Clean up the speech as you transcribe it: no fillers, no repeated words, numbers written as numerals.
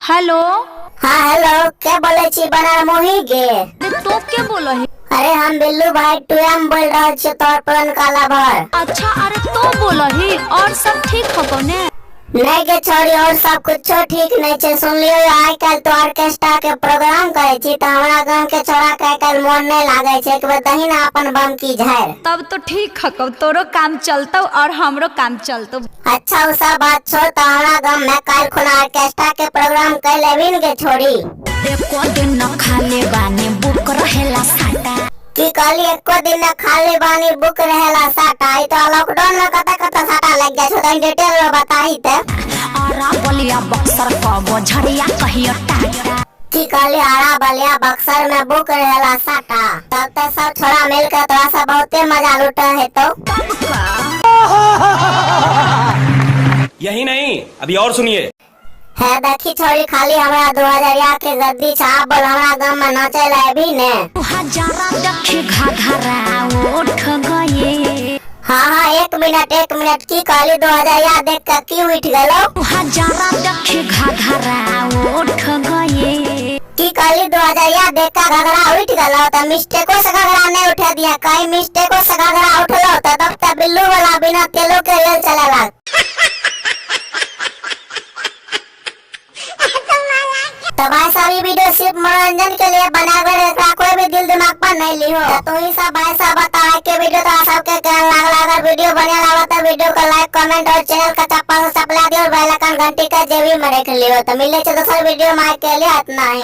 Hello. हाँ hello, क्या बोले छी बना मोही गे? तो के बोलो है? अरे हम बिल्लू भाई टूएम बोल रहे छी तोर पुरन काला भर। अच्छा, अरे तो बोलो ही और सब ठीक हो ने? नहीं के छोरी और सब कुछ ठीक नहीं छे। सुन लियो आज कल तो ऑर्केस्ट्रा के प्रोग्राम करे छी तो हमारा गांव के छोरा के कल मन नहीं लागे छे कि दही ना अपन बम की झार। तब तो ठीक है, तोरो काम चलतो और हमरो काम चलतो। अच्छा वो सब बात छोड़, तो हमारा गांव में कल खुना ऑर्केस्ट्रा के प्रोग्राम कर लेबिन के छोरी। एको दिन न खाले बानी बुक रहेला साटा। की कहली एको दिन न खाली बानी बुक रहेला साटा। ई तो लॉकडाउन में कता साटा लग जाय छ, डिटेल में बताई ते। आरा बलिया बक्सर कबो झड़िया कहियो टाटा। की कहली आरा बलिया बक्सर में बुक रहेला साटा। तब तो सब छोरा मिल के तोरा से बहुते मजा लूटा है। तो यही नहीं, अभी और सुनिए। है देखी छोरी खाली हमारा 2000 के गद्दी छाप बोल हमारा गांव में नाचे ला भी ने। हजारा देखे घाघरा उठ गए। हाँ एक मिनट की कहली 2000 देख के की उठ गेलो? हजारा देखे घाघरा उठ गए। की कहली 2000 देख के घघरा उठ गेलो? तो मिस्टेको से घघरा नहीं उठा दिया, कहीं मिस्टेको से घघरा उठलो तो तब तक बिल्लू वाला बिना तेलो के रेल चलेला। तो भाई सारी वीडियो सिर्फ मनोरंजन के लिए बना कर कोई भी दिल दिमाग पर नहीं ली हो। तो ही सब भाई सब बताए कि वीडियो तो सबके केहन लागला। अगर वीडियो बढ़िया लगा तो वीडियो को लाइक कमेंट और चैनल का चप्पल सपला दियो और बेल आइकन घंटी का जेबी में रख लियो। तो मिले दूसरे वीडियो में के लिए इतना ही।